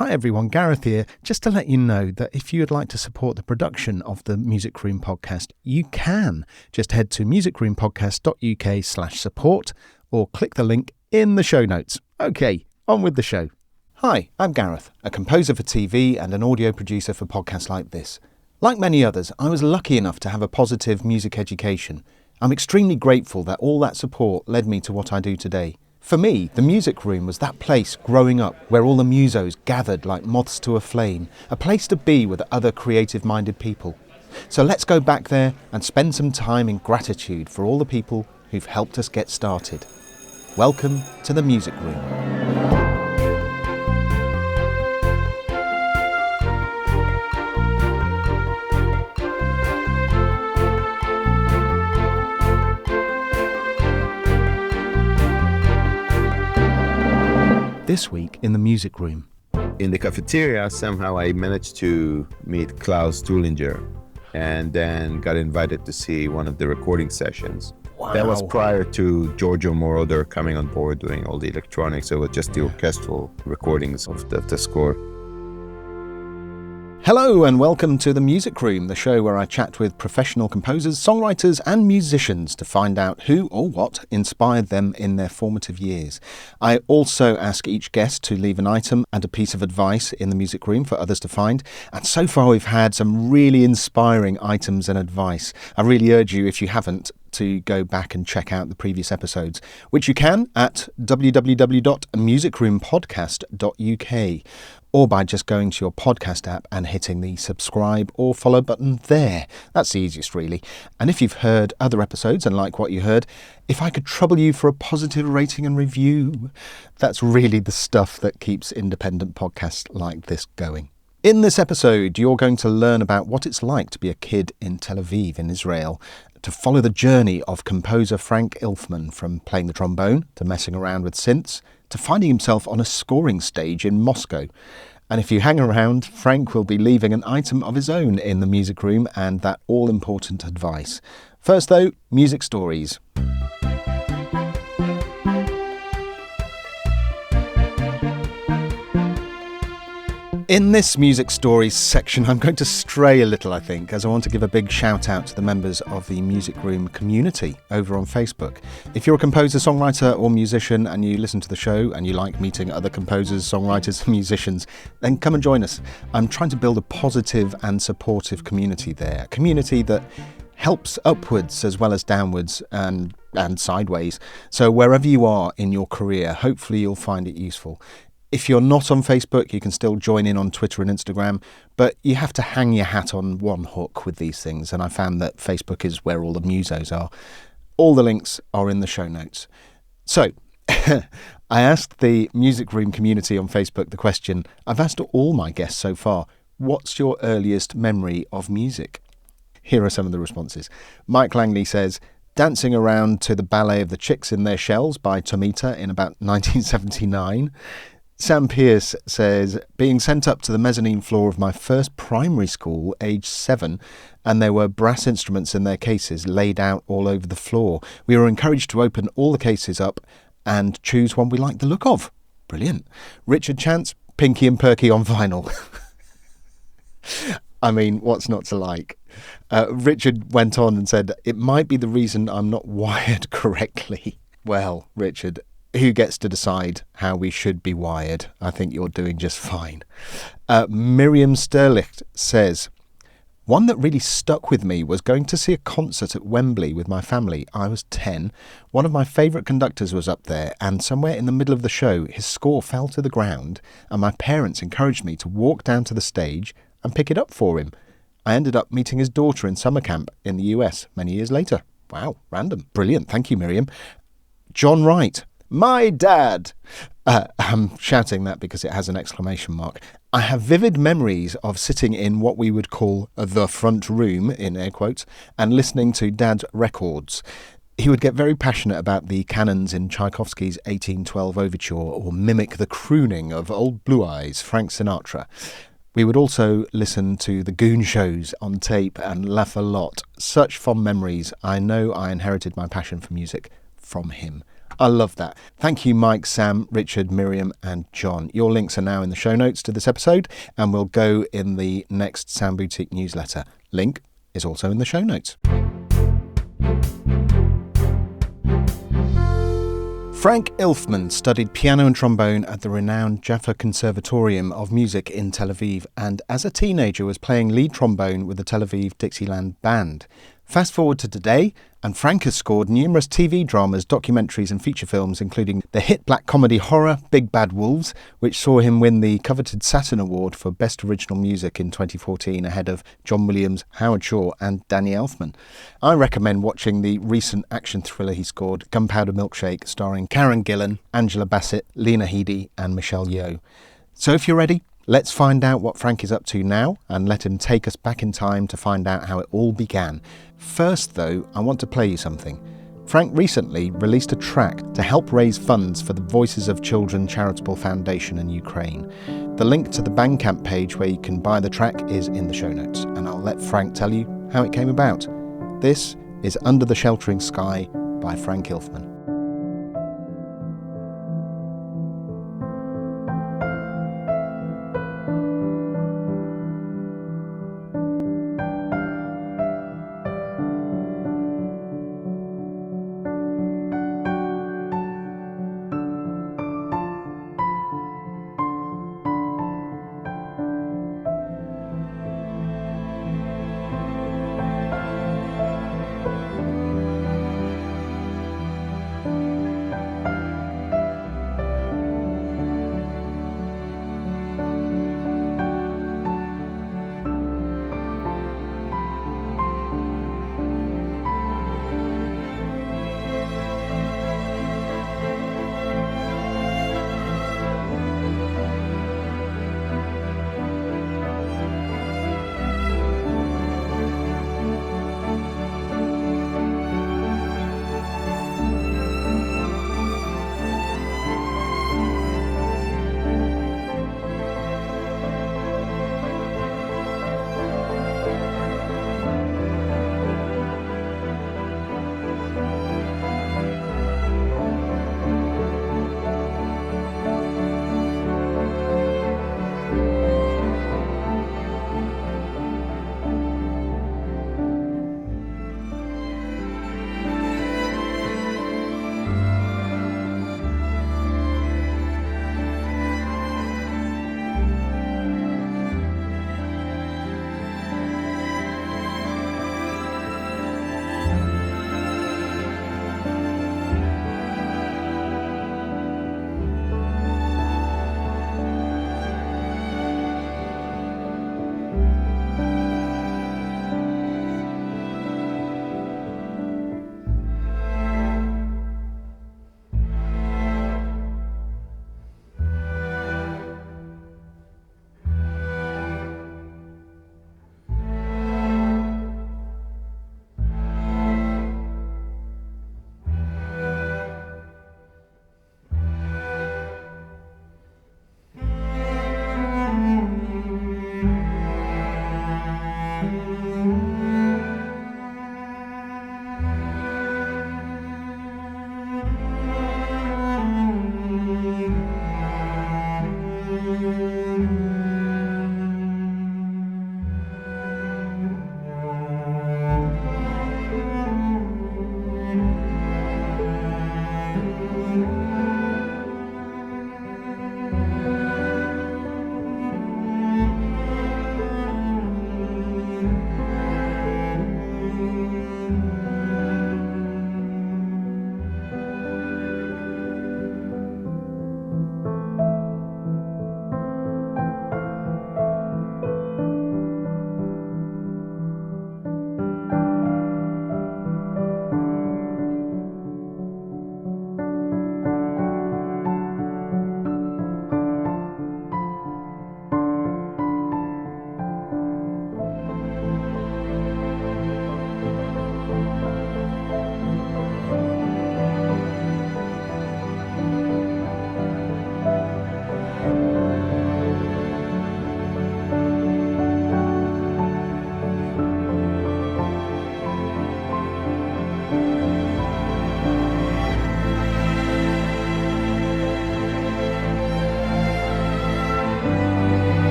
Hi everyone, Gareth here. Just to let you know that if you would like to support the production of the Music Room podcast, you can just head to musicroompodcast.uk/support or click the link in the show notes. Okay, on with the show. Hi, I'm Gareth, a composer for TV and an audio producer for podcasts like this. Like many others, I was lucky enough to have a positive music education. I'm extremely grateful that all that support led me to what I do today. For me, the music room was that place growing up where all the musos gathered like moths to a flame, a place to be with other creative-minded people. So let's go back there and spend some time in gratitude for all the people who've helped us get started. Welcome to the Music Room. This week in the Music Room. In the cafeteria, somehow I managed to meet Klaus Tullinger and then got invited to see one of the recording sessions. Wow. That was prior to Giorgio Moroder coming on board doing all the electronics. So it was just the orchestral recordings of the score. Hello and welcome to the Music Room, the show where I chat with professional composers, songwriters and musicians to find out who or what inspired them in their formative years. I also ask each guest to leave an item and a piece of advice in the Music Room for others to find. And so far we've had some really inspiring items and advice. I really urge you, if you haven't, to go back and check out the previous episodes, which you can at www.musicroompodcast.uk. or by just going to your podcast app and hitting the subscribe or follow button there. That's the easiest, really. And if you've heard other episodes and like what you heard, if I could trouble you for a positive rating and review, that's really the stuff that keeps independent podcasts like this going. In this episode, you're going to learn about what it's like to be a kid in Tel Aviv in Israel, to follow the journey of composer Frank Ilfman from playing the trombone to messing around with synths, to finding himself on a scoring stage in Moscow. And if you hang around, Frank will be leaving an item of his own in the Music Room and that all-important advice. First though, music stories. In this music stories section, I'm going to stray a little, I think, as I want to give a big shout out to the members of the Music Room community over on Facebook. If you're a composer, songwriter or musician and you listen to the show and you like meeting other composers, songwriters and musicians, then come and join us. I'm trying to build a positive and supportive community there, a community that helps upwards as well as downwards and sideways. So wherever you are in your career, hopefully you'll find it useful. If you're not on Facebook, you can still join in on Twitter and Instagram, but you have to hang your hat on one hook with these things, and I found that Facebook is where all the musos are. All the links are in the show notes. So, I asked the Music Room community on Facebook the question I've asked all my guests so far: what's your earliest memory of music? Here are some of the responses. Mike Langley says, dancing around to the ballet of the Chicks in Their Shells by Tomita in about 1979. Sam Pearce says, being sent up to the mezzanine floor of my first primary school, age 7, and there were brass instruments in their cases laid out all over the floor. We were encouraged to open all the cases up and choose one we liked the look of. Brilliant. Richard Chance, Pinky and Perky on vinyl. I mean, what's not to like? Richard went on and said, it might be the reason I'm not wired correctly. Well, Richard, who gets to decide how we should be wired? I think you're doing just fine. Miriam Sterlich says, one that really stuck with me was going to see a concert at Wembley with my family. I was 10. One of my favourite conductors was up there, and somewhere in the middle of the show, his score fell to the ground, and my parents encouraged me to walk down to the stage and pick it up for him. I ended up meeting his daughter in summer camp in the US many years later. Wow, random. Brilliant. Thank you, Miriam. John Wright. My dad! I'm shouting that because it has an exclamation mark. I have vivid memories of sitting in what we would call the front room, in air quotes, and listening to Dad's records. He would get very passionate about the canons in Tchaikovsky's 1812 Overture or mimic the crooning of Old Blue Eyes, Frank Sinatra. We would also listen to the Goon shows on tape and laugh a lot. Such fond memories. I know I inherited my passion for music from him. I love that. Thank you, Mike, Sam, Richard, Miriam, and John. Your links are now in the show notes to this episode and will go in the next Sound Boutique newsletter. Link is also in the show notes. Frank Ilfman studied piano and trombone at the renowned Jaffa Conservatorium of Music in Tel Aviv, and as a teenager was playing lead trombone with the Tel Aviv Dixieland Band. Fast forward to today, and Frank has scored numerous TV dramas, documentaries and feature films, including the hit black comedy horror Big Bad Wolves, which saw him win the coveted Saturn Award for Best Original Music in 2014 ahead of John Williams, Howard Shore and Danny Elfman. I recommend watching the recent action thriller he scored, Gunpowder Milkshake, starring Karen Gillan, Angela Bassett, Lena Headey and Michelle Yeoh. So if you're ready, let's find out what Frank is up to now and let him take us back in time to find out how it all began. First, though, I want to play you something. Frank recently released a track to help raise funds for the Voices of Children Charitable Foundation in Ukraine. The link to the Bandcamp page where you can buy the track is in the show notes, and I'll let Frank tell you how it came about. This is Under the Sheltering Sky by Frank Ilfman.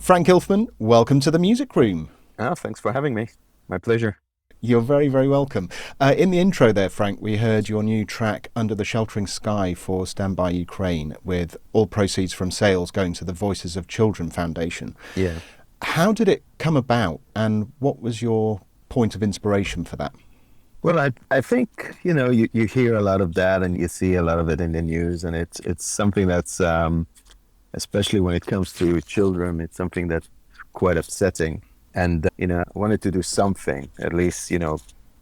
Frank Ilfman, welcome to the Music Room. Oh, thanks for having me. My pleasure. You're very, very welcome. In the intro there, Frank, we heard your new track, Under the Sheltering Sky, for Stand By Ukraine, with all proceeds from sales going to the Voices of Children Foundation. Yeah. How did it come about, and what was your point of inspiration for that? Well, I think, you hear a lot of that and you see a lot of it in the news, and it's something that's, especially when it comes to children, it's something that's quite upsetting. And, I wanted to do something, at least,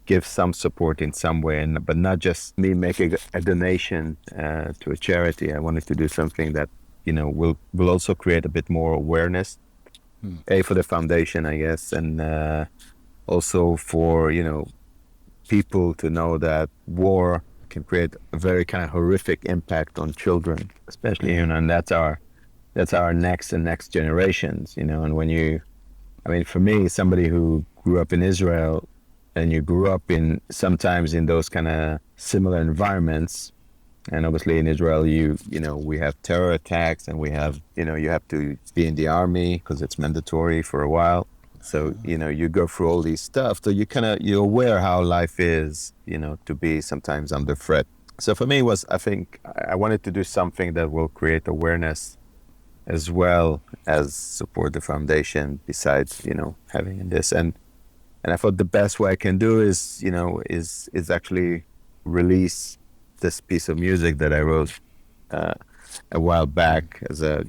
give some support in some way, but not just me making a donation to a charity. I wanted to do something that, will also create a bit more awareness, for the foundation, I guess, and also for, people to know that war can create a very kind of horrific impact on children, especially, and that's our next generations, and for me, somebody who grew up in Israel, and you grew up sometimes in those kind of similar environments, and obviously in Israel, we have terror attacks, and we have, you have to be in the army because it's mandatory for a while. So, you go through all these stuff, so you're aware how life is, to be sometimes under threat. So for me, I think I wanted to do something that will create awareness as well as support the foundation, besides, having this. And I thought the best way I can do is actually release this piece of music that I wrote a while back as a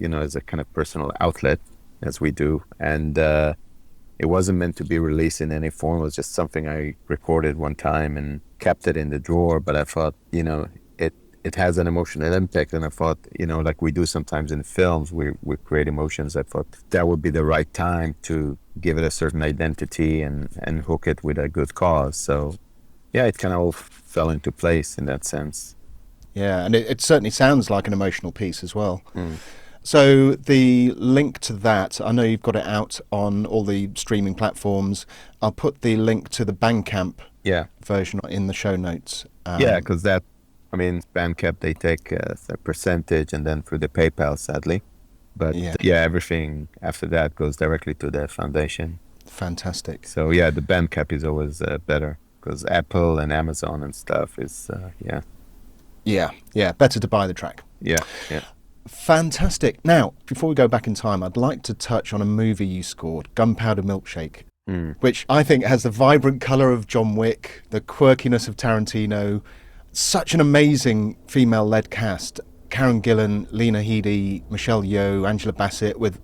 kind of personal outlet, as we do. And it wasn't meant to be released in any form. It was just something I recorded one time and kept it in the drawer. But I thought, it has an emotional impact. And I thought, like we do sometimes in films, we create emotions. I thought that would be the right time to give it a certain identity and hook it with a good cause. So, yeah, it kind of all fell into place in that sense. Yeah, and it certainly sounds like an emotional piece as well. So the link to that, I know you've got it out on all the streaming platforms. I'll put the link to the Bandcamp version in the show notes. Because Bandcamp, they take a percentage, and then through the PayPal, sadly. But everything after that goes directly to the foundation. Fantastic. So the Bandcamp is always better, because Apple and Amazon and stuff is, better to buy the track. Yeah. Fantastic. Now, before we go back in time, I'd like to touch on a movie you scored, Gunpowder Milkshake, which I think has the vibrant colour of John Wick, the quirkiness of Tarantino, such an amazing female-led cast. Karen Gillan, Lena Headey, Michelle Yeoh, Angela Bassett, with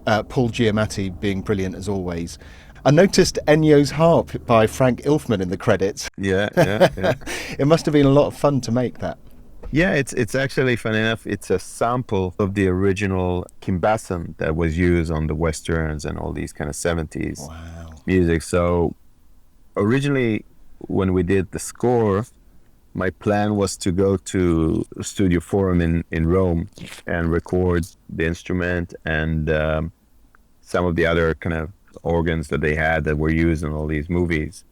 Paul Giamatti being brilliant as always. I noticed Ennio's Harp by Frank Ilfman in the credits. Yeah. It must have been a lot of fun to make that. Yeah, it's actually, funny enough, it's a sample of the original kimbasam that was used on the westerns and all these kind of 70s music. So originally, when we did the score, my plan was to go to Studio Forum in Rome and record the instrument and some of the other kind of organs that they had that were used in all these movies.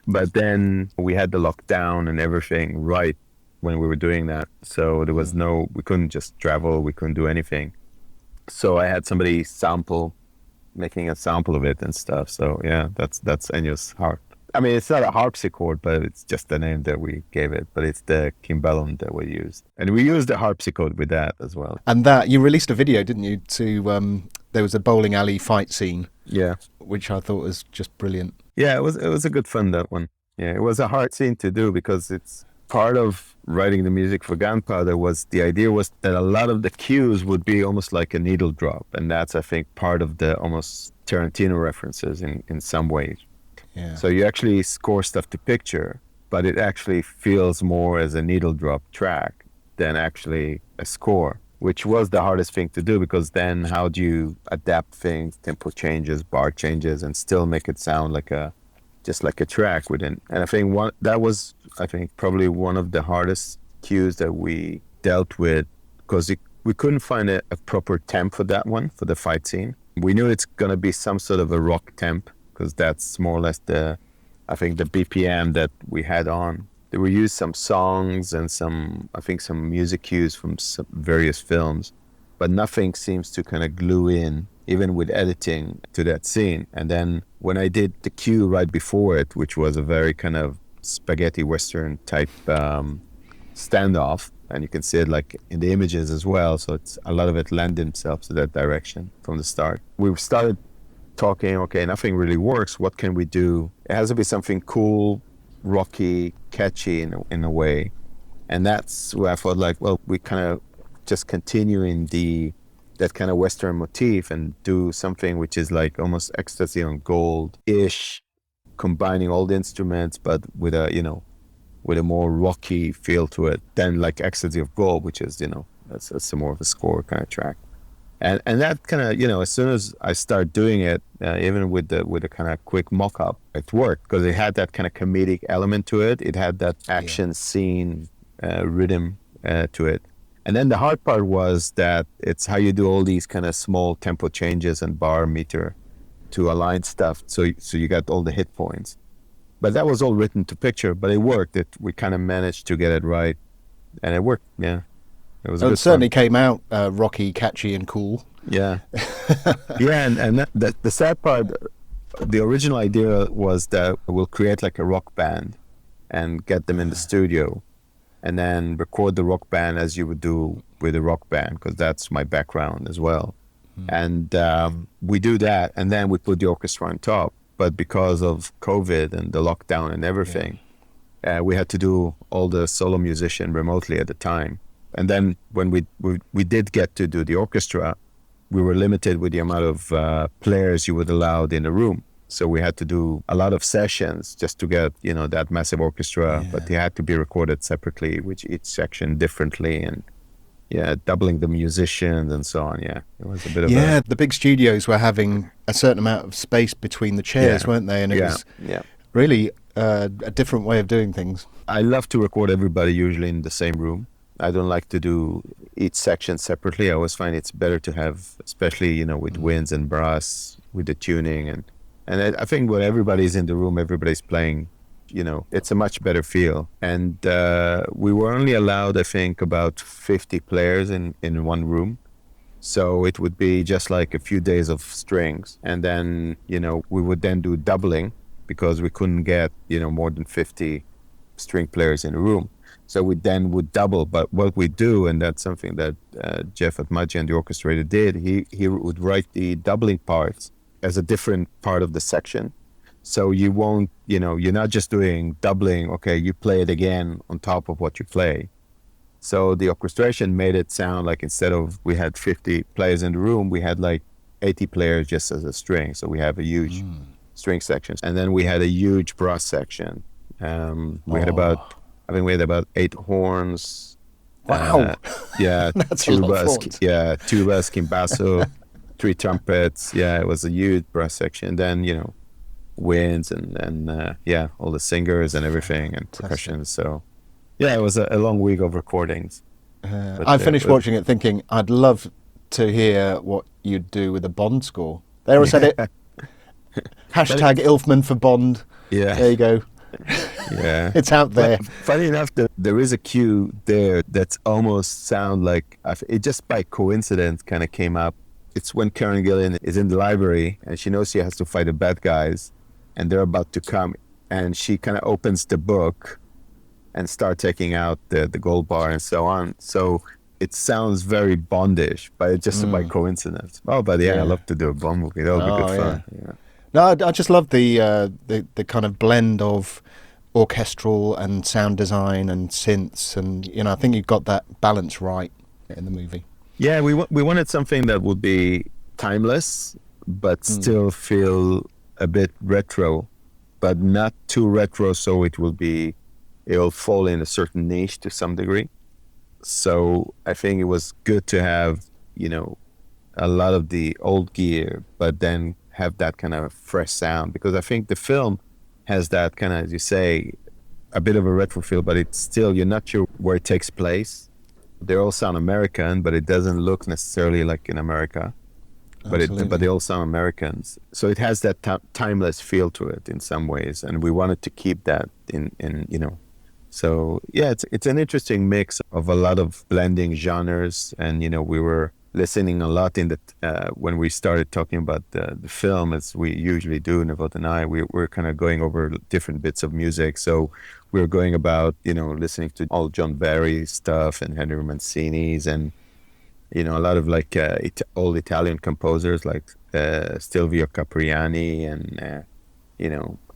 But then we had the lockdown and everything right when we were doing that. So there was we couldn't just travel, we couldn't do anything. So I had somebody making a sample of it and stuff. So that's Ennio's harp. It's not a harpsichord, but it's just the name that we gave it. But it's the kimballum that we used. And we used the harpsichord with that as well. And that, you released a video, didn't you, to, there was a bowling alley fight scene. Yeah. Which I thought was just brilliant. Yeah, it was a good fun, that one. Yeah, it was a hard scene to do because it's part of writing the music for Gunpowder the idea was that a lot of the cues would be almost like a needle drop. And that's, I think, part of the almost Tarantino references in some ways. Yeah. So you actually score stuff to picture, but it actually feels more as a needle drop track than actually a score, which was the hardest thing to do, because then how do you adapt things, tempo changes, bar changes, and still make it sound like just like a track within. And I think that was probably one of the hardest cues that we dealt with, because we couldn't find a proper temp for that one, for the fight scene. We knew it's going to be some sort of a rock temp, because that's more or less the BPM that we had on. We used some songs and some music cues from some various films. but nothing seems to kind of glue in, even with editing, to that scene. And then when I did the cue right before it, which was a very kind of spaghetti Western type standoff, and you can see it like in the images as well. So it's a lot of it lend themselves to that direction from the start. We started talking, okay, nothing really works. What can we do? It has to be something cool, rocky, catchy in a way. And that's where I thought like, well, we kind of just continue in that kind of Western motif and do something which is like almost Ecstasy on Gold-ish, combining all the instruments, but with a more rocky feel to it than like Ecstasy of Gold, which is, that's more of a score kind of track. And that kind of, as soon as I start doing it, even with the kind of quick mock-up, it worked because it had that kind of comedic element to it. It had that action scene rhythm to it. And then the hard part was that it's how you do all these kind of small tempo changes and bar meter to align stuff. So you got all the hit points. But that was all written to picture, but it worked. We kind of managed to get it right, and it worked. Yeah, it was. It certainly came out rocky, catchy, and cool. Yeah, yeah, and the sad part, the original idea was that we'll create like a rock band, and get them in the studio, and then record the rock band as you would do with a rock band, because that's my background as well. And we do that, and then we put the orchestra on top. But because of COVID and the lockdown and everything, we had to do all the solo musician remotely at the time. And then when we did get to do the orchestra, we were limited with the amount of players you would allow in the room. So we had to do a lot of sessions just to get, that massive orchestra, but they had to be recorded separately, with each section differently, and doubling the musicians and so on. Yeah, it was a bit of the big studios were having a certain amount of space between the chairs, weren't they? And it was really a different way of doing things. I love to record everybody usually in the same room. I don't like to do each section separately. I always find it's better to have, especially, with winds and brass, with the tuning. And I think when everybody's in the room, everybody's playing, it's a much better feel. And we were only allowed, I think, about 50 players in one room. So it would be just like a few days of strings. And then, we would then do doubling, because we couldn't get, more than 50 string players in a room. So we then would double. But what we do, and that's something that Jeff Atmajian, the orchestrator, did, he would write the doubling parts as a different part of the section. So you won't, you're not just doing doubling, okay, you play it again on top of what you play. So the orchestration made it sound like, instead of we had 50 players in the room, we had like 80 players just as a string. So we have a huge string section. And then we had a huge brass section. We had about 8 horns. Wow. That's tubas, tubas, kimbasso, 3 trumpets. Yeah, it was a huge brass section. Then, winds and all the singers and everything, and percussion. So it was a long week of recordings. I finished watching it thinking I'd love to hear what you'd do with a Bond score. They always said it. Hashtag Ilfman for Bond. Yeah, there you go. Yeah, it's out there. But funny enough, there is a cue there that's almost sound like it just by coincidence kind of came up. It's when Karen Gillan is in the library and she knows she has to fight the bad guys, and they're about to come, and she kind of opens the book and start taking out the gold bar and so on. So it sounds very Bondish, but it's just by coincidence. Oh, but I love to do a Bond movie. That would be good fun. Yeah. No, I just love the kind of blend of orchestral and sound design and synths, and I think you've got that balance right in the movie. Yeah, we wanted something that would be timeless, but still feel a bit retro, but not too retro, so it'll fall in a certain niche to some degree. So I think it was good to have, a lot of the old gear, but then have that kind of fresh sound, because I think the film has that kind of, as you say, a bit of a retro feel, but it's still, you're not sure where it takes place. They all sound American, but it doesn't look necessarily like in America. But they all sound Americans. So it has that timeless feel to it in some ways, and we wanted to keep that in. So yeah, it's an interesting mix of a lot of blending genres, and we were listening a lot in the when we started talking about the film, as we usually do, Navot and I, we're kind of going over different bits of music. So we're going about, listening to all John Barry stuff and Henry Mancini's, and a lot of like old Italian composers like Stilvio Capriani and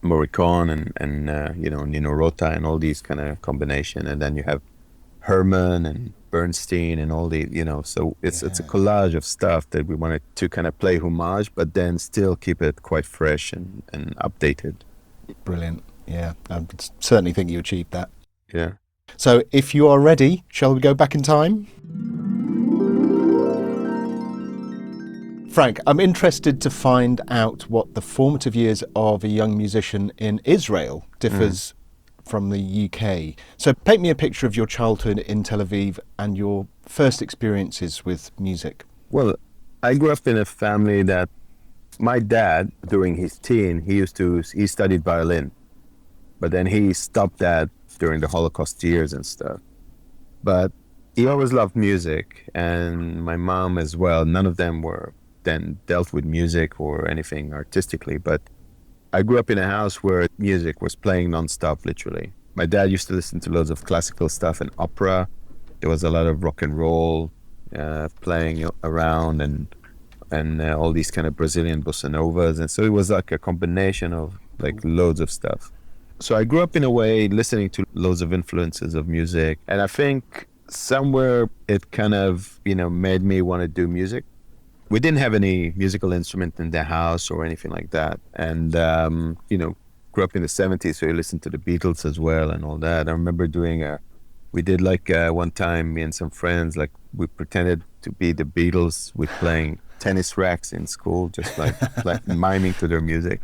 Morricone and Nino Rota and all these kind of combination. And then you have Herman and Bernstein and all the, so it's a collage of stuff that we wanted to kind of play homage, but then still keep it quite fresh and updated. Brilliant. Yeah, I certainly think you achieved that. Yeah. So if you are ready, shall we go back in time? Frank, I'm interested to find out what the formative years of a young musician in Israel differs from the UK. So paint me a picture of your childhood in Tel Aviv and your first experiences with music. Well, I grew up in a family that my dad, during his teen, he studied violin, but then he stopped that during the Holocaust years and stuff. But he always loved music, and my mom as well. None of them were then dealt with music or anything artistically, but I grew up in a house where music was playing nonstop, literally. My dad used to listen to loads of classical stuff and opera. There was a lot of rock and roll playing around, and all these kind of Brazilian bossa novas, and so it was like a combination of like loads of stuff. So I grew up in a way listening to loads of influences of music, and I think somewhere it kind of made me want to do music. We didn't have any musical instrument in the house or anything like that. And, grew up in the 70s, so you listened to the Beatles as well and all that. I remember we did like one time, me and some friends, like we pretended to be the Beatles with playing tennis racks in school, just like miming to their music.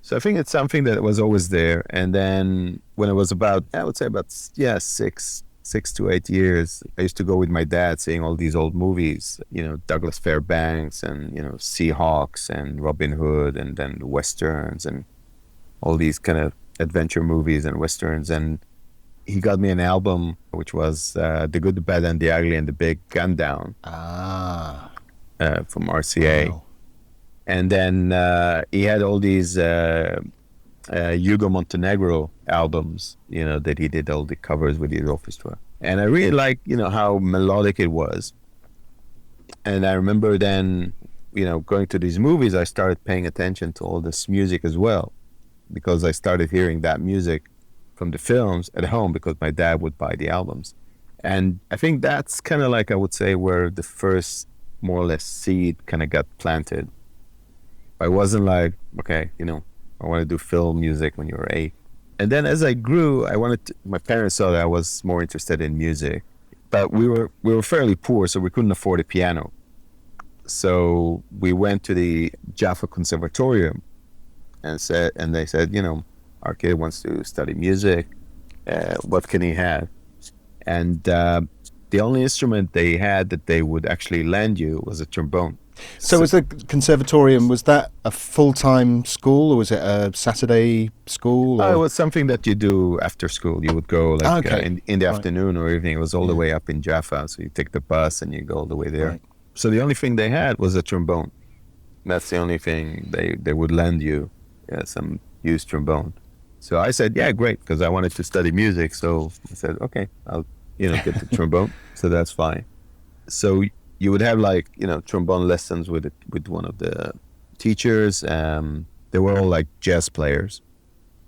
So I think it's something that was always there. And then when it was about, I would say about 6 to 8 years, I used to go with my dad seeing all these old movies, Douglas Fairbanks and, Seahawks and Robin Hood, and then Westerns and all these kind of adventure movies and Westerns. And he got me an album, which was The Good, the Bad, and the Ugly and the Big Gun Down from RCA. Wow. And then he had all these Hugo Montenegro albums, that he did all the covers with his orchestra. And I really liked, how melodic it was. And I remember then, going to these movies, I started paying attention to all this music as well, because I started hearing that music from the films at home because my dad would buy the albums. And I think that's kind of like, I would say, where the first more or less seed kind of got planted. I wasn't like, okay, I want to do film music when you were 8. And then as I grew, my parents saw that I was more interested in music, but we were fairly poor, so we couldn't afford a piano. So we went to the Jaffa Conservatorium and they said, our kid wants to study music. What can he have? And the only instrument they had that they would actually lend you was a trombone. So was the conservatorium, was that a full-time school, or was it a Saturday school? Or? It was something that you do after school. You would go in the afternoon or evening. It was all the way up in Jaffa, so you take the bus and you go all the way there. Right. So the only thing they had was a trombone. That's the only thing they would lend you, some used trombone. So I said, yeah, great, because I wanted to study music. So I said, okay, I'll get the trombone. So that's fine. So you would have trombone lessons with one of the teachers. They were all like jazz players,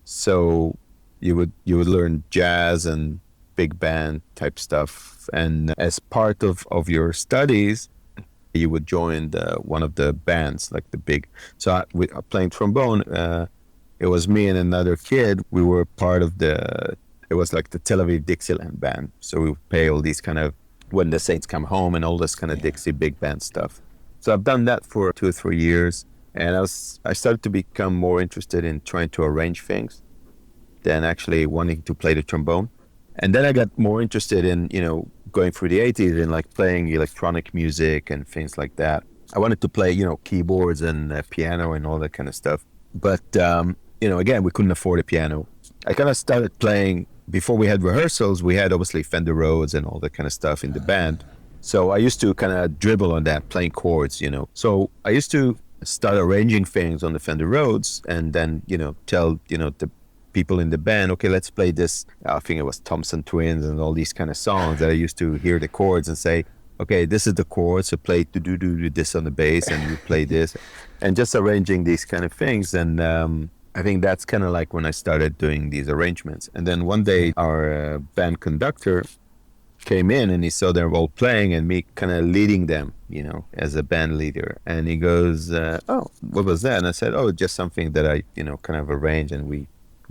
so you would learn jazz and big band type stuff. And as part of your studies, you would join one of the bands, like the big. So playing trombone, it was me and another kid. We were part of it was like the Tel Aviv Dixieland band. So we would play all these kind of When the Saints Come Home and all this kind of Dixie big band stuff. So I've done that for 2 or 3 years, and I started to become more interested in trying to arrange things than actually wanting to play the trombone. And then I got more interested in, going through the 80s and like playing electronic music and things like that. I wanted to play, keyboards and piano and all that kind of stuff. But, again, we couldn't afford a piano. I kind of started playing. Before we had rehearsals, we had obviously Fender Rhodes and all that kind of stuff in the band. So I used to kind of dribble on that, playing chords, you know. So I used to start arranging things on the Fender Rhodes, and then, you know, tell, you know, the people in the band, okay, let's play this. I think it was Thompson Twins and all these kind of songs that I used to hear the chords and say, okay, this is the chord, so play do this on the bass, and you play this, and just arranging these kind of things. And I think that's kind of like when I started doing these arrangements. And then one day our band conductor came in and he saw them all playing and me kind of leading them, you know, as a band leader. And he goes, oh, what was that? And I said, oh, just something that I, you know, kind of arranged, and we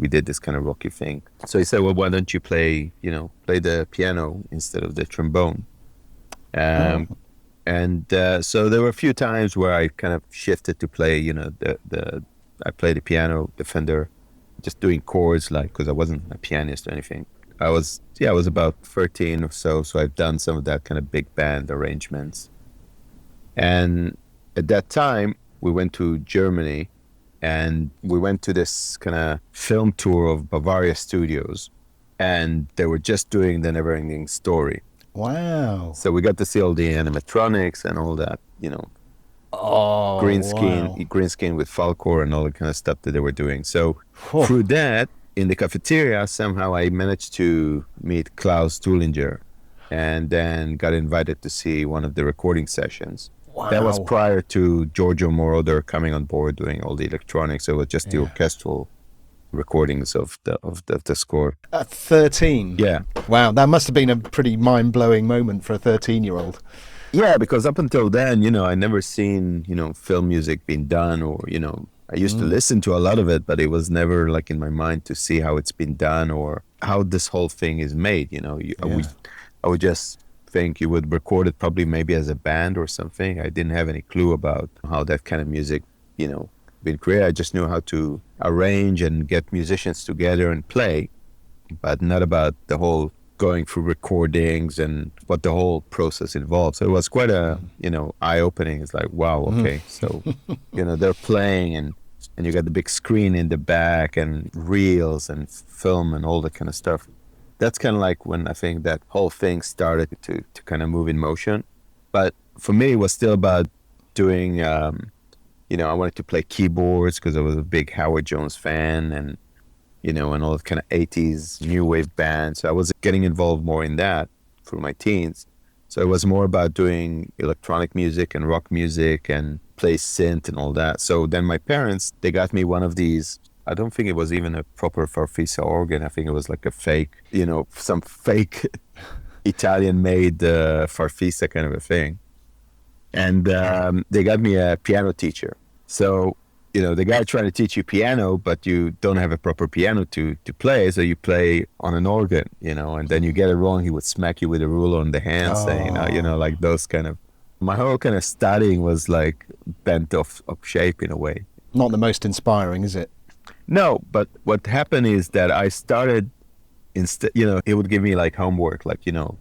did this kind of rocky thing. So he said, well, why don't you play the piano instead of the trombone? And so there were a few times where I kind of shifted to play, you know, I played the piano, the Fender, just doing chords, like, because I wasn't a pianist or anything. I was about 13 or so I've done some of that kind of big band arrangements. And at that time, we went to Germany, and we went to this kind of film tour of Bavaria Studios, and they were just doing the Never-Ending Story. Wow. So we got to see all the animatronics and all that, you know, green screen with Falcor and all the kind of stuff that they were doing. So through that, in the cafeteria, somehow I managed to meet Klaus Tullinger, and then got invited to see one of the recording sessions. Wow. That was prior to Giorgio Moroder coming on board doing all the electronics. So it was just the orchestral recordings of the score. At 13? Yeah. Wow, that must have been a pretty mind-blowing moment for a 13-year-old. Yeah, because up until then, you know, I never seen, you know, film music being done, or, you know, I used to listen to a lot of it, but it was never like in my mind to see how it's been done or how this whole thing is made, you know. I would just think you would record it probably maybe as a band or something. I didn't have any clue about how that kind of music, you know, been created. I just knew how to arrange and get musicians together and play, but not about the whole going through recordings and what the whole process involves. So it was quite a, you know, eye-opening. It's like, wow, okay. So, you know, they're playing and you got the big screen in the back and reels and film and all that kind of stuff. That's kind of like when I think that whole thing started to kind of move in motion. But for me, it was still about doing, you know, I wanted to play keyboards because I was a big Howard Jones fan, and, you know, and all the kind of 80s new wave bands. So I was getting involved more in that through my teens. So it was more about doing electronic music and rock music and play synth and all that. So then my parents, they got me one of these, I don't think it was even a proper Farfisa organ. I think it was like a fake, you know, some fake Italian-made Farfisa kind of a thing. And they got me a piano teacher. So, you know, the guy trying to teach you piano, but you don't have a proper piano to play, so you play on an organ, you know, and then you get it wrong, he would smack you with a ruler on the hand, saying, you know, like those kind of, my whole kind of studying was like bent off shape in a way. Not the most inspiring, is it? No, but what happened is that I started, instead, you know, he would give me like homework, like, you know,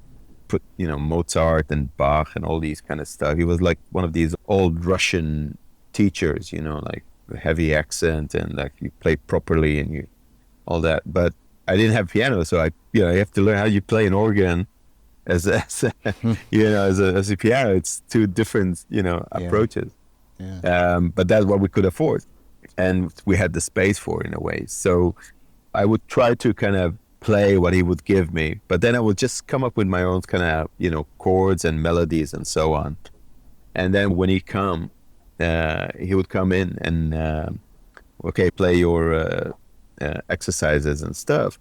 put, you know, Mozart and Bach and all these kind of stuff. He was like one of these old Russian teachers, you know, like heavy accent and like you play properly and you all that. But I didn't have piano, so I, you know, you have to learn how you play an organ as you know, as a piano. It's two different, you know, approaches. Yeah. But that's what we could afford, and we had the space for, in a way. So I would try to kind of play what he would give me, but then I would just come up with my own kind of, you know, chords and melodies and so on. And then when he would come in and okay, play your exercises and stuff.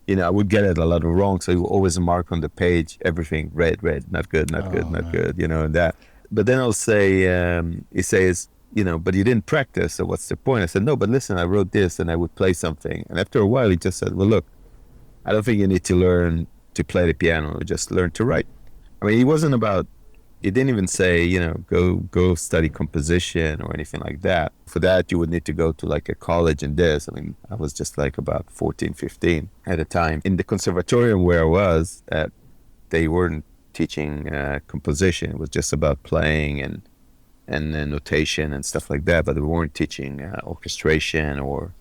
You know, I would get it a lot wrong, so he would always mark on the page everything red, not good, not good, you know, and that. But then I'll say, he says, you know, but you didn't practice, so what's the point? I said, no, but listen, I wrote this, and I would play something. And after a while, he just said, well, look, I don't think you need to learn to play the piano, just learn to write. I mean, he didn't even say, you know, go study composition or anything like that. For that, you would need to go to like a college in this. I mean, I was just like about 14, 15 at the time. In the conservatorium where I was, they weren't teaching composition. It was just about playing and notation and stuff like that, but they weren't teaching orchestration or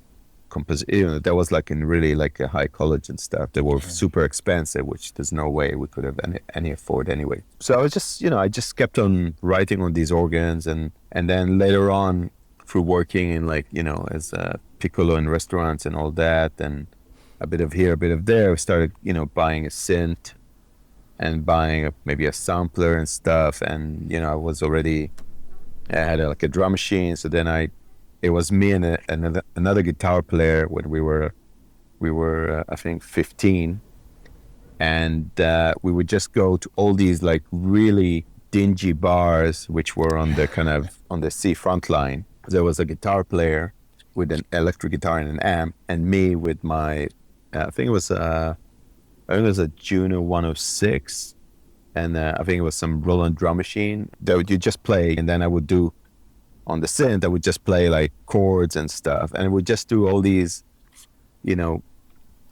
composition. That was like in really like a high college and stuff. They were super expensive, which there's no way we could have any afford anyway. So I was just, I just kept on writing on these organs, and then later on, through working in like, as a piccolo in restaurants and all that, and a bit of here, a bit of there, I started, buying a synth and buying maybe a sampler and stuff. And, I had like a drum machine. So then it was me and another guitar player when we were I think 15. And we would just go to all these like really dingy bars, which were on the seafront line. There was a guitar player with an electric guitar and an amp, and me with my, I think it was a Juno 106, and I think it was some Roland drum machine that you just play, and then I would do on the synth, I would just play like chords and stuff, and I would just do all these,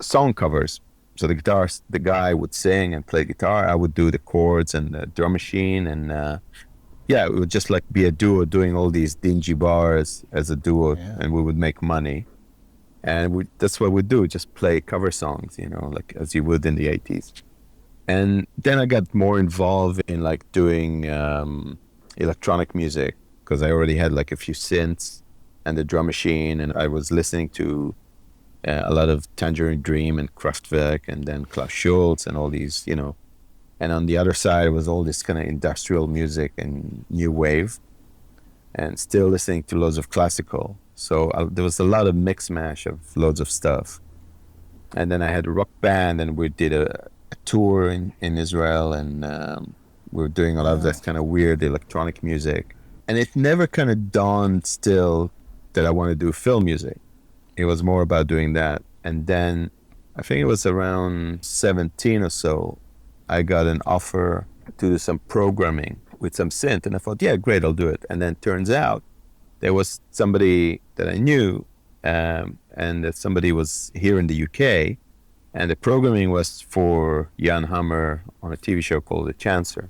song covers. So the guy would sing and play guitar, I would do the chords and the drum machine, and it would just like be a duo doing all these dingy bars as a duo, and we would make money. And that's what we do, just play cover songs, like as you would in the 80s. And then I got more involved in like doing electronic music, because I already had like a few synths and the drum machine, and I was listening to a lot of Tangerine Dream and Kraftwerk, and then Klaus Schulze and all these, And on the other side was all this kind of industrial music and new wave, and still listening to loads of classical. So there was a lot of mix mash of loads of stuff. And then I had a rock band, and we did a tour in Israel, and we were doing a lot of that kind of weird electronic music. And it never kind of dawned still that I wanted to do film music. It was more about doing that. And then I think it was around 17 or so, I got an offer to do some programming with some synth, and I thought, yeah, great, I'll do it. And then turns out there was somebody that I knew, and that somebody was here in the UK, and the programming was for Jan Hammer on a TV show called The Chancer.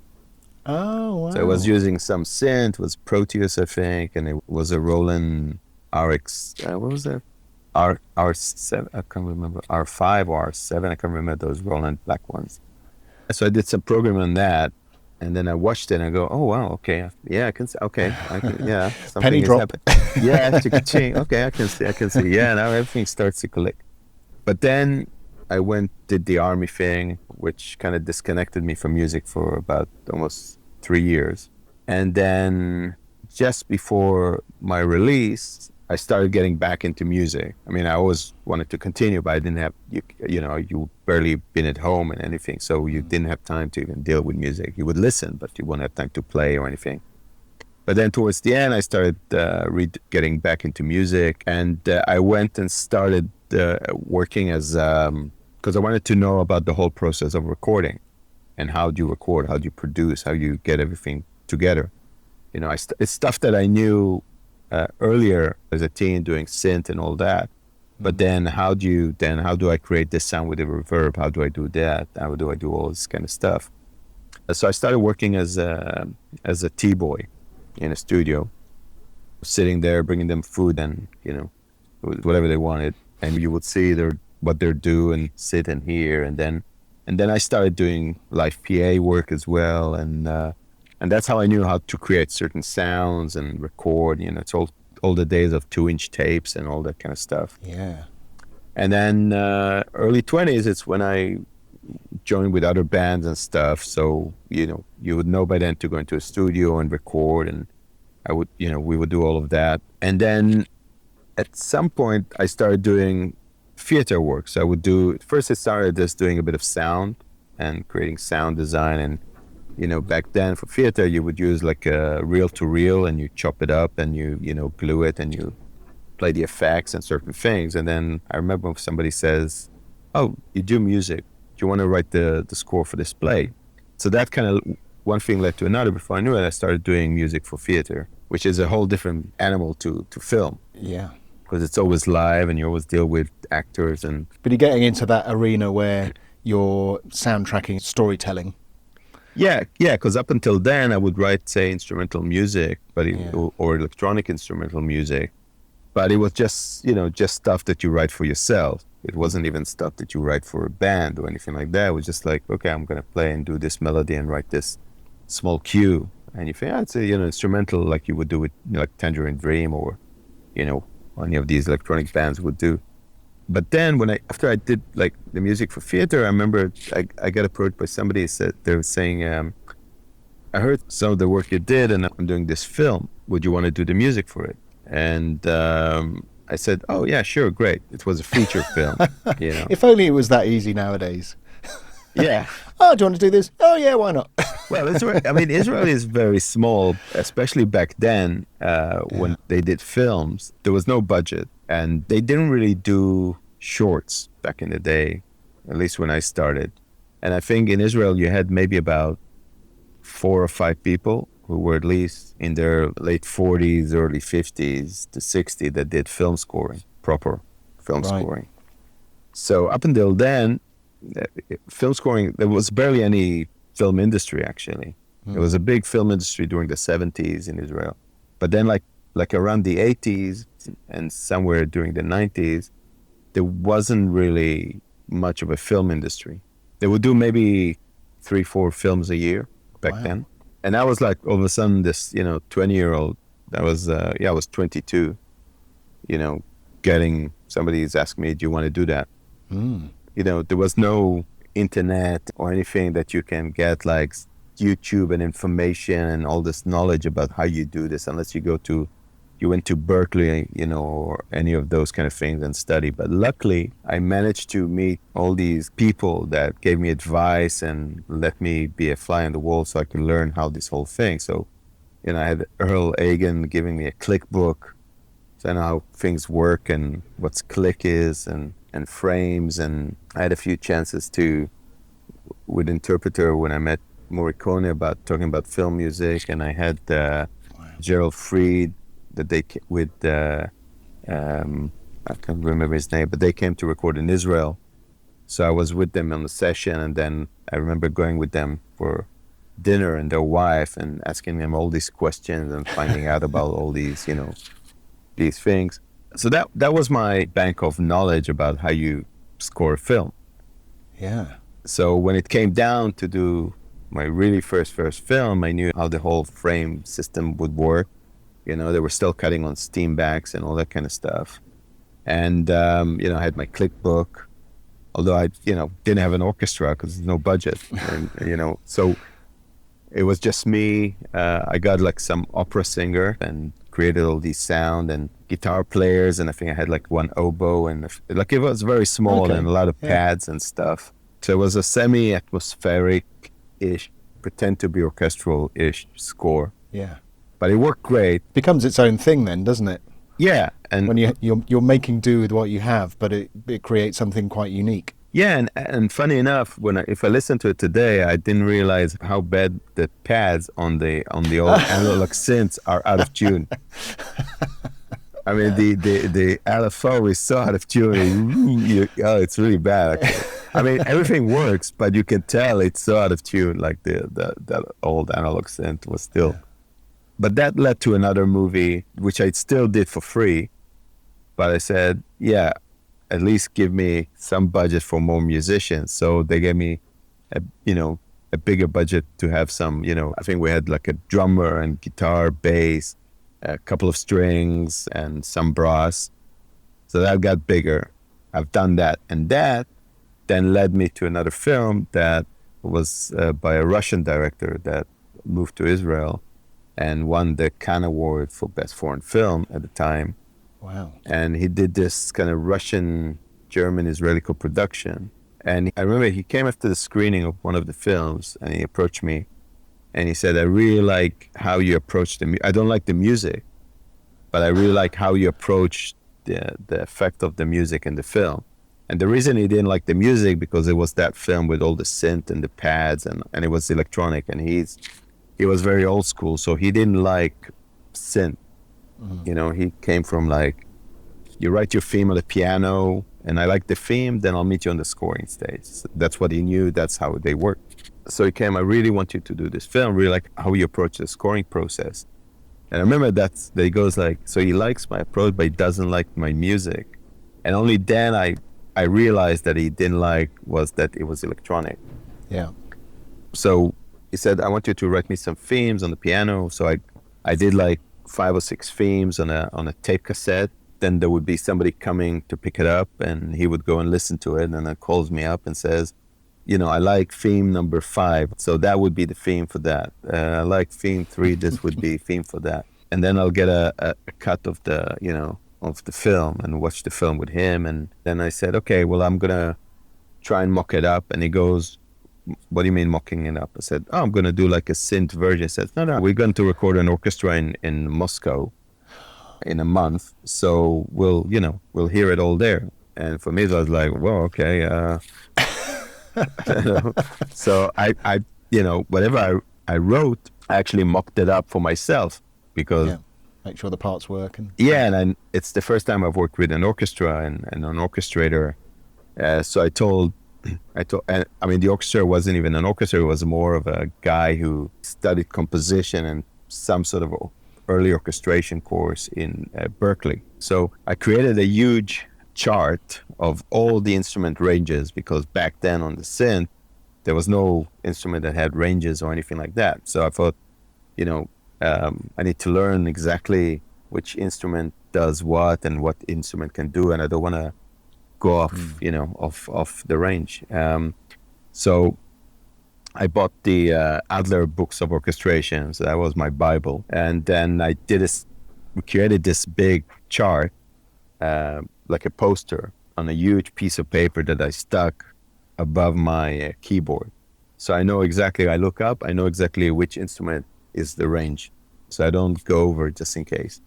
Oh, wow. So I was using some synth, it was Proteus, I think, and it was a Roland RX, what was that? R7, I can't remember, R5 or R7, I can't remember those Roland black ones. So I did some programming on that, and then I watched it and I go, oh wow, okay, yeah, I can see, okay, yeah, something penny is drop. happening. Yeah, okay, I can see, yeah, now everything starts to click. But then I did the army thing, which kind of disconnected me from music for about almost 3 years. And then just before my release, I started getting back into music. I mean, I always wanted to continue, but I didn't have, you barely been at home and anything, so you didn't have time to even deal with music. You would listen, but you wouldn't have time to play or anything. But then towards the end, I started getting back into music, and I went and started working as, because I wanted to know about the whole process of recording, and how do you record, how do you produce, how you get everything together. It's stuff that I knew earlier as a teen, doing synth and all that. But then how do I create this sound with a reverb? How do I do that? How do I do all this kind of stuff? So I started working as a T-boy in a studio, sitting there, bringing them food and, whatever they wanted. And you would see what they're doing, sit and hear. And then I started doing live PA work as well. And that's how I knew how to create certain sounds and record. It's all the days of 2-inch tapes and all that kind of stuff. Yeah. And then early 20s, it's when I joined with other bands and stuff. So, you would know by then to go into a studio and record, and we would do all of that. And then at some point I started doing theater work. So I would first I started just doing a bit of sound and creating sound design. And back then for theater, you would use like a reel-to-reel, and you chop it up, and you glue it, and you play the effects and certain things. And then I remember if somebody says, oh, you do music, do you want to write the score for this play? So that kind of one thing led to another. Before I knew it, I started doing music for theater, which is a whole different animal to film. Yeah. Because it's always live, and you always deal with actors. But you're getting into that arena where you're soundtracking storytelling. Yeah, because up until then I would write, say, instrumental music, or electronic instrumental music. but it was just, just stuff that you write for yourself. It wasn't even stuff that you write for a band or anything like that. It was just like, okay, I'm going to play and do this melody and write this small cue. And you think, it's a, instrumental like you would do with like Tangerine Dream or, any of these electronic bands would do. But then after I did like the music for theater, I remember I got approached by somebody. They were saying, I heard some of the work you did and I'm doing this film. Would you want to do the music for it? And I said, oh yeah, sure, great. It was a feature film. If only it was that easy nowadays. Yeah. Oh, do you want to do this? Oh yeah, why not? Well, Israel is very small, especially back then when they did films. There was no budget and they didn't really do shorts back in the day, at least when I started. And I think in Israel you had maybe about 4 or 5 people who were at least in their late 40s, early 50s to 60 that did film scoring, proper film scoring. So up until then, film scoring, there was barely any film industry actually. There was a big film industry during the 70s in Israel. But then like around the 80s and somewhere during the 90s, there wasn't really much of a film industry. They would do maybe 3-4 films a year back then. And I was like, all of a sudden, this, 20-year-old, I was 22, somebody's asking me, do you want to do that? There was no internet or anything that you can get like YouTube and information and all this knowledge about how you do this, unless you went to Berkeley, or any of those kind of things and study. But luckily, I managed to meet all these people that gave me advice and let me be a fly on the wall so I could learn how this whole thing. So, I had Earl Egan giving me a click book. So I know how things work and what's click is and frames. And I had a few chances with Interpreter when I met Morricone talking about film music. And I had Gerald Fried, that they with I can't remember his name, but they came to record in Israel. So I was with them on the session, and then I remember going with them for dinner and their wife and asking them all these questions and finding out about all these, these things. So that was my bank of knowledge about how you score a film. Yeah. So when it came down to do my really first film, I knew how the whole frame system would work. They were still cutting on steam backs and all that kind of stuff. And, I had my click book, although I, didn't have an orchestra because there's no budget. And, so it was just me. I got like some opera singer and created all these sound and guitar players. And I think I had like one oboe and it was very small and a lot of pads and stuff. So it was a semi-atmospheric-ish, pretend to be orchestral-ish score. Yeah. But it worked great. Becomes its own thing then, doesn't it? Yeah, and when you're making do with what you have, but it creates something quite unique. Yeah, and funny enough, if I listen to it today, I didn't realize how bad the pads on the old analog synths are out of tune. I mean, the LFO is so out of tune. It's really bad. Actually. I mean, everything works, but you can tell it's so out of tune. Like that old analog synth was still. Yeah. But that led to another movie, which I still did for free. But I said, yeah, at least give me some budget for more musicians. So they gave me, a bigger budget to have some, I think we had like a drummer and guitar, bass, a couple of strings and some brass. So that got bigger. I've done that. And that then led me to another film that was by a Russian director that moved to Israel and won the Cannes Award for Best Foreign Film at the time. Wow. And he did this kind of Russian-German-Israeli co-production. And I remember he came after the screening of one of the films and he approached me and he said, I really like how you approach I don't like the music, but I really like how you approach the effect of the music in the film. And the reason he didn't like the music because it was that film with all the synth and the pads and it was electronic and he was very old school, so he didn't like synth. Mm-hmm. He came from like, you write your theme on the piano, and I like the theme, then I'll meet you on the scoring stage. So that's what he knew, that's how they worked. So he came, I really want you to do this film, really like how you approach the scoring process. And I remember that he goes like, so he likes my approach, but he doesn't like my music. And only then I realized that he didn't like was that it was electronic. Yeah. So he said, I want you to write me some themes on the piano. So I did like 5 or 6 themes on a tape cassette. Then there would be somebody coming to pick it up, and he would go and listen to it, and then calls me up and says, I like theme number 5, so that would be the theme for that. I like theme 3, this would be theme for that. And then I'll get a cut of the, of the film and watch the film with him. And then I said, okay, well, I'm gonna try and mock it up. And he goes, what do you mean mocking it up? I said, I'm gonna do like a synth version. He said, no, we're going to record an orchestra in Moscow in a month, so we'll hear it all there. And for me, it was like, well, okay. So I whatever I wrote, I actually mocked it up for myself because make sure the parts work. And and it's the first time I've worked with an orchestra and an orchestrator. So I told, and I mean, the orchestra wasn't even an orchestra; it was more of a guy who studied composition and some sort of early orchestration course in Berkeley. So I created a huge chart of all the instrument ranges, because back then on the synth there was no instrument that had ranges or anything like that. So I thought, I need to learn exactly which instrument does what and what instrument can do, and I don't want to go off off the range. So I bought the Adler books of orchestration, so that was my Bible. And then we created this big chart, like a poster on a huge piece of paper that I stuck above my keyboard. So I know exactly, I look up, I know exactly which instrument is the range. So I don't go over just in case.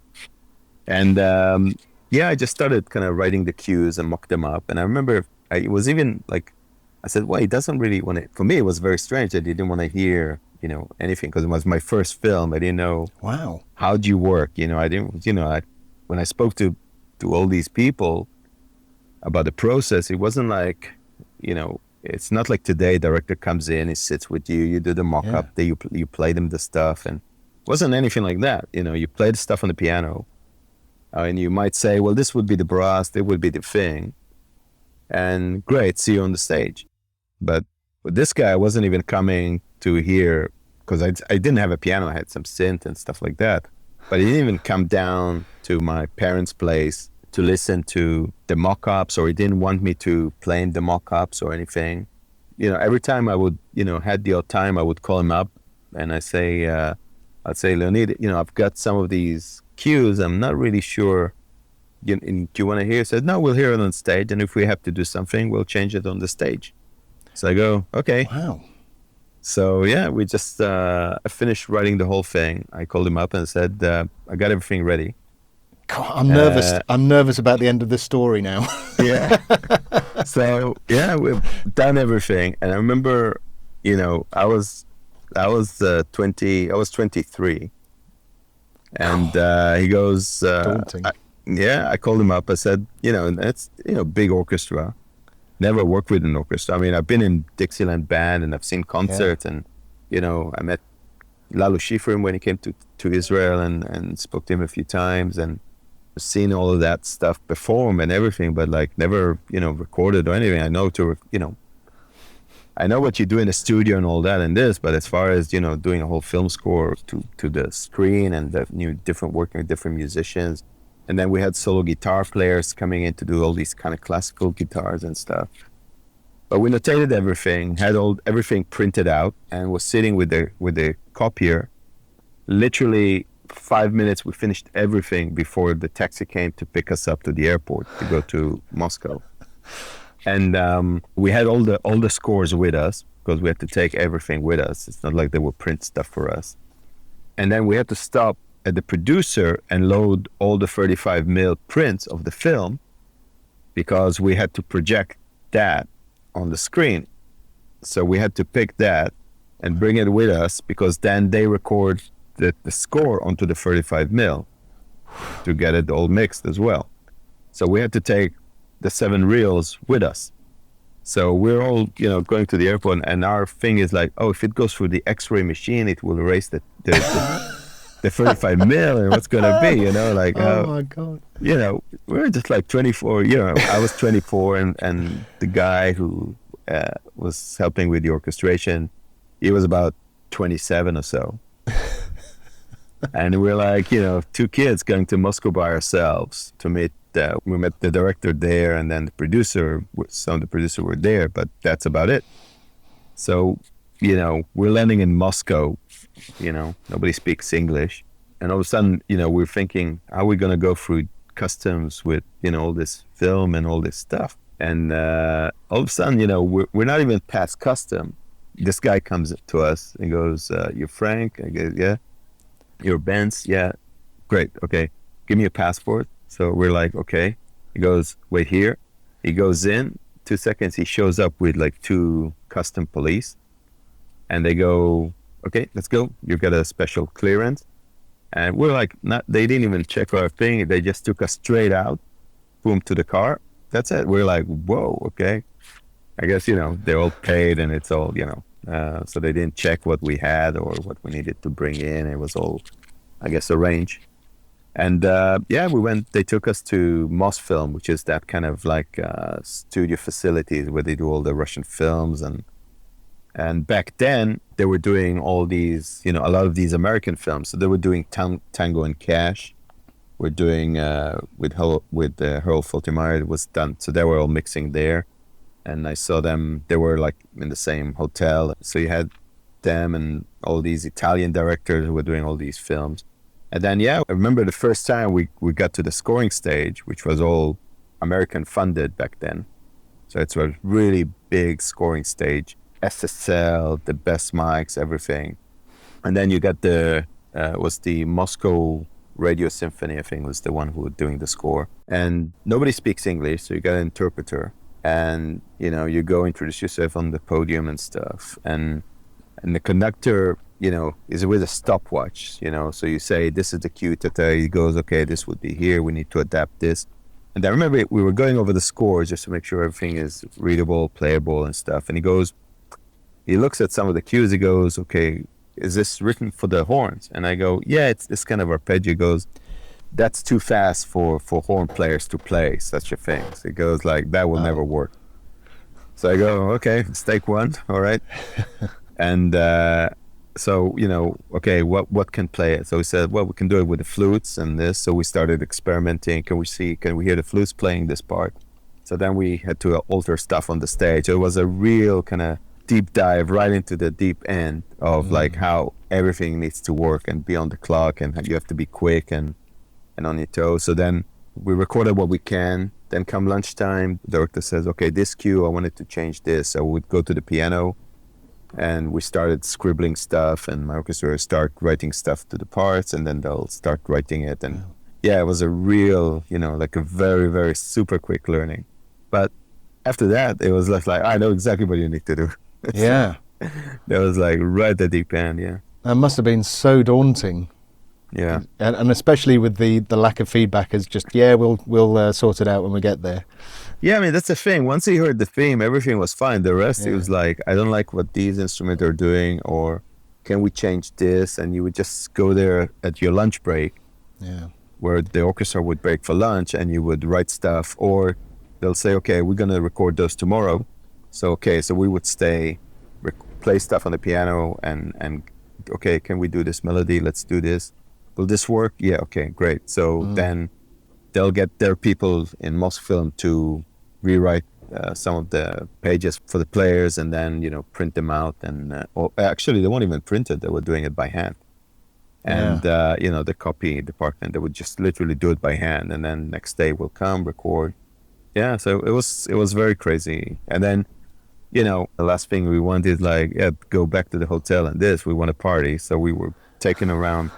And I just started kind of writing the cues and mock them up. And I remember it was even like, I said, well, he doesn't really want to, for me, it was very strange that he didn't want to hear, anything, because it was my first film. I didn't know, wow, how do you work? I didn't, when I spoke to all these people about the process, it wasn't like, it's not like today, director comes in, he sits with you, you do the mock-up, you play them the stuff, and it wasn't anything like that. You play the stuff on the piano, and you might say, well, this would be the brass, that would be the thing, and great, see you on the stage. But with this guy, I wasn't even coming to hear, because I didn't have a piano, I had some synth and stuff like that. But he didn't even come down to my parents' place to listen to the mock-ups, or he didn't want me to play in the mock-ups or anything. Every time I would, had the odd time, I would call him up and I'd say, Leonid, I've got some of these cues, I'm not really sure. Do you want to hear? He said, no, we'll hear it on stage, and if we have to do something, we'll change it on the stage. So I go, okay. Wow. So we just finished writing the whole thing. I called him up and said, I got everything ready. God, I'm nervous. I'm nervous about the end of this story now. So we've done everything, and I remember, I was 23, and he goes, daunting. I called him up. I said, it's big orchestra. Never worked with an orchestra. I mean, I've been in Dixieland Band and I've seen concerts, and I met Lalo Schifrin when he came to Israel and spoke to him a few times, and seen all of that stuff perform and everything, but like never recorded or anything. I know I know what you do in the studio and all that and this, but as far as doing a whole film score to the screen and the working with different musicians. And then we had solo guitar players coming in to do all these kind of classical guitars and stuff. But we notated everything, had everything printed out, and was sitting with the copier. Literally 5 minutes, we finished everything before the taxi came to pick us up to the airport to go to Moscow. And we had all the scores with us, because we had to take everything with us. It's not like they would print stuff for us. And then we had to stop at the producer and load all the 35mm prints of the film, because we had to project that on the screen. So we had to pick that and bring it with us, because then they record the score onto the 35mm to get it all mixed as well. So we had to take the 7 reels with us. So we're all, going to the airport, and our thing is like, oh, if it goes through the X-ray machine, it will erase the the 35 mil and what's gonna be, like Oh how, my God. we were just like 24, I was 24 and the guy who was helping with the orchestration, he was about 27 or so. And we're like, two kids going to Moscow by ourselves to meet. We met the director there, and then the producer. Some of the producers were there, but that's about it. So, we're landing in Moscow. Nobody speaks English, and all of a sudden, we're thinking, how are we going to go through customs with all this film and all this stuff? And all of a sudden, we're not even past custom. This guy comes to us and goes, "You're Frank?" I go, "Yeah." "Your Benz?" "Yeah." "Great. Okay. Give me a passport." So we're like, okay. He goes, "Wait here." He goes in. 2 seconds, he shows up with like 2 custom police. And they go, "Okay, let's go. You got a special clearance." And we're like, they didn't even check our thing. They just took us straight out, boom, to the car. That's it. We're like, whoa, okay. I guess, they're all paid and it's all, so they didn't check what we had or what we needed to bring in. It was all, I guess, arranged. And we went, they took us to Mosfilm, which is that kind of like studio facilities where they do all the Russian films. And back then they were doing all these, a lot of these American films. So they were doing Tango and Cash. We're doing with Harold Faltermeyer, it was done. So they were all mixing there. And I saw them, they were like in the same hotel. So you had them and all these Italian directors who were doing all these films. And then, I remember the first time we got to the scoring stage, which was all American funded back then. So it's a really big scoring stage, SSL, the best mics, everything. And then you got was the Moscow Radio Symphony, I think, was the one who was doing the score. And nobody speaks English, so you got an interpreter. And, you go introduce yourself on the podium and stuff. And the conductor, is with a stopwatch, so you say, "This is the cue," he goes, "Okay, this would be here. We need to adapt this." And I remember we were going over the scores just to make sure everything is readable, playable and stuff. And he looks at some of the cues. He goes, "Okay, is this written for the horns?" And I go, "Yeah, it's this kind of arpeggio." He goes, "That's too fast for horn players to play such a thing." So he goes like, "That will never work." So I go, "Okay, let's take one." All right. And so, okay, what can play it? So we said, well, we can do it with the flutes and this. So we started experimenting. Can we hear the flutes playing this part? So then we had to alter stuff on the stage. It was a real kind of deep dive right into the deep end of like how everything needs to work and be on the clock and you have to be quick and on your toes. So then we recorded what we can. Then come lunchtime, the director says, "Okay, this cue, I wanted to change this." So we'd go to the piano and we started scribbling stuff, and my orchestra start writing stuff to the parts, and then they'll start writing it. And it was a real, like a very, very super quick learning. But after that, it was like I know exactly what you need to do. Yeah. That was like right at the deep end, yeah. That must have been so daunting. Yeah. And especially with the lack of feedback is just, we'll sort it out when we get there. Yeah, I mean, that's the thing. Once he heard the theme, everything was fine. The rest, it was like, I don't like what these instruments are doing, or can we change this? And you would just go there at your lunch break, where the orchestra would break for lunch, and you would write stuff, or they'll say, "Okay, we're going to record those tomorrow." So we would stay, play stuff on the piano, and okay, can we do this melody? Let's do this. Will this work? Yeah, okay, great. So then they'll get their people in Mosfilm to rewrite some of the pages for the players, and then print them out. And or actually, they won't even print it; they were doing it by hand. And the copy department, they would just literally do it by hand, and then next day we'll come record. Yeah, so it was very crazy. And then the last thing we wanted, go back to the hotel and we want a party. So we were taken around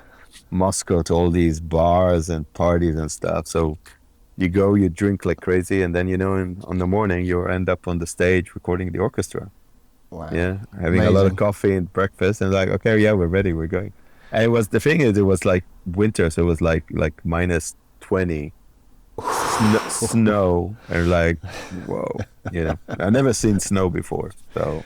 Moscow to all these bars and parties and stuff. So you go, you drink like crazy, and then on the morning you end up on the stage recording the orchestra. Wow. Yeah, having a lot of coffee and breakfast, and like, okay, yeah, we're ready, we're going. And it was like winter, so it was like minus 20 snow, and like, whoa, I've never seen snow before. So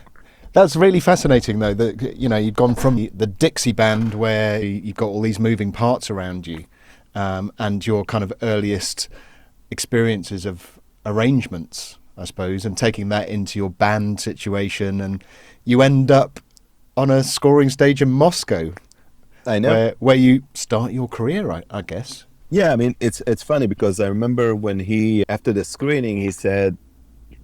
That's really fascinating, though, that, you've gone from the Dixie band where you've got all these moving parts around you, and your kind of earliest experiences of arrangements, I suppose, and taking that into your band situation, and you end up on a scoring stage in Moscow. I know. Where you start your career, I guess. Yeah, I mean, it's funny because I remember when after the screening, he said,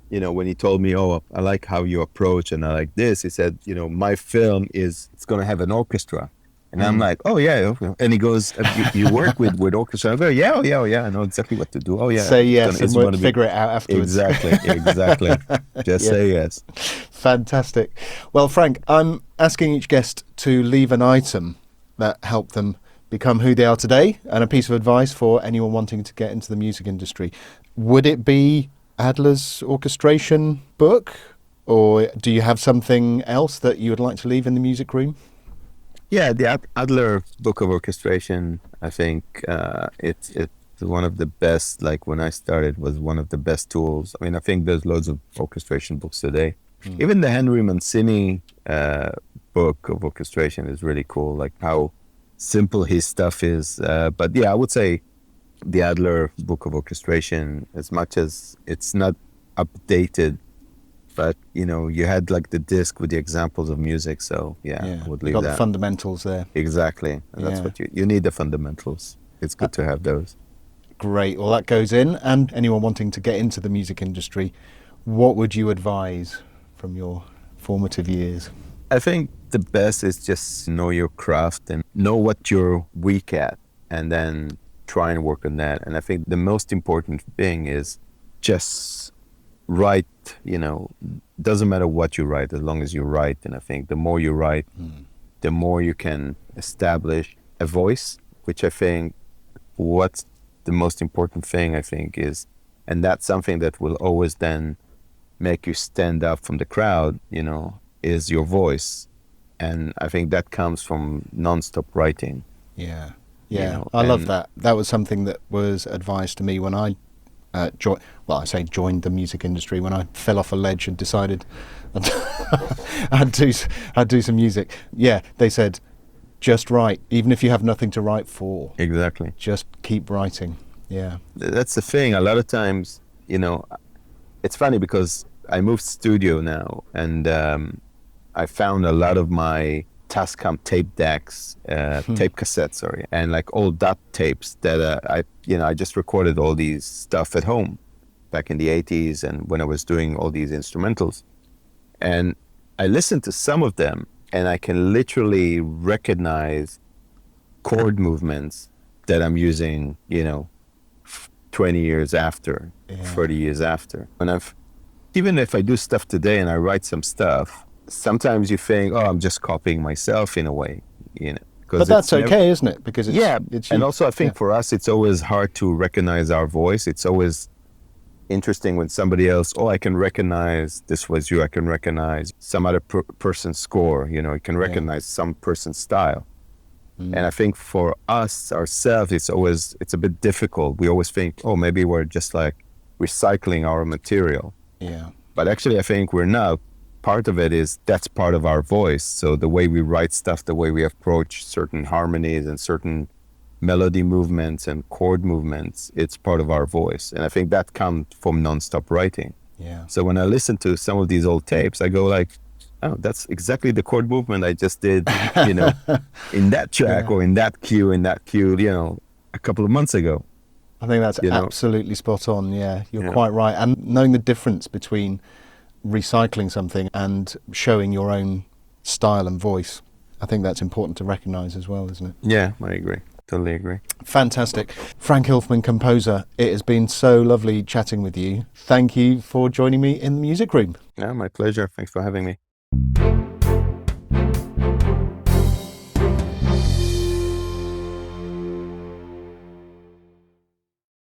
when he told me, oh, I like how you approach and I like this, he said, my film it's going to have an orchestra. And I'm like, oh, yeah. Okay. And he goes, you work with orchestra? I go, yeah, I know exactly what to do. Oh, yeah. Say yes and we'll figure it out afterwards. Exactly. Just say yes. Fantastic. Well, Frank, I'm asking each guest to leave an item that helped them become who they are today, and a piece of advice for anyone wanting to get into the music industry. Would it be Adler's orchestration book, or do you have something else that you would like to leave in the music room? Yeah, the Adler book of orchestration, I think it's one of the best, like when I started, was one of the best tools. I mean, I think there's loads of orchestration books today. Even the Henry Mancini book of orchestration is really cool, like how simple his stuff is. But yeah, I would say the Adler book of orchestration, as much as it's not updated, but you had like the disc with the examples of music. So yeah. I would leave got that. The fundamentals there. Exactly. And that's what you need, the fundamentals. It's good to have those. Great. Well, that goes in. And anyone wanting to get into the music industry, what would you advise from your formative years? I think the best is just know your craft and know what you're weak at, and then try and work on that. And I think the most important thing is just write, doesn't matter what you write, as long as you write. And I think the more you write, the more you can establish a voice, which I think what's the most important thing, I think, is, and that's something that will always then make you stand up from the crowd, is your voice. And I think that comes from non-stop writing. Yeah. I love that. That was something that was advised to me when I joined the music industry, when I fell off a ledge and decided I'd do some music. Yeah, they said, just write, even if you have nothing to write for. Exactly. Just keep writing. Yeah. That's the thing. A lot of times, it's funny because I moved studio now, and I found a lot of my Tascam tape decks, tape cassettes, and like old dot tapes that I just recorded all these stuff at home back in the 80s, and when I was doing all these instrumentals. And I listened to some of them, and I can literally recognize chord movements that I'm using, 20 years after, 30 years after. And even if I do stuff today and I write some stuff, sometimes you think, oh, I'm just copying myself in a way, But that's okay, isn't it? Because it's and also I think for us, it's always hard to recognize our voice. It's always interesting when somebody else, I can recognize this was you. I can recognize some other person's score. You can recognize some person's style. And I think for us ourselves, it's a bit difficult. We always think, maybe we're just like recycling our material. Yeah. But actually, I think we're not. Part of it is that's part of our voice. So the way we write stuff, the way we approach certain harmonies and certain melody movements and chord movements, it's part of our voice. And I think that comes from nonstop writing. Yeah. So when I listen to some of these old tapes, I go like, oh, that's exactly the chord movement I just did, in that track or in that cue, a couple of months ago. I think that's absolutely spot on. Yeah, you're quite right. And knowing the difference between recycling something and showing your own style and voice, I think that's important to recognise as well, isn't it? Yeah, I agree. Totally agree. Fantastic. Frank Ilfman, composer, it has been so lovely chatting with you. Thank you for joining me in the music room. Yeah, my pleasure. Thanks for having me.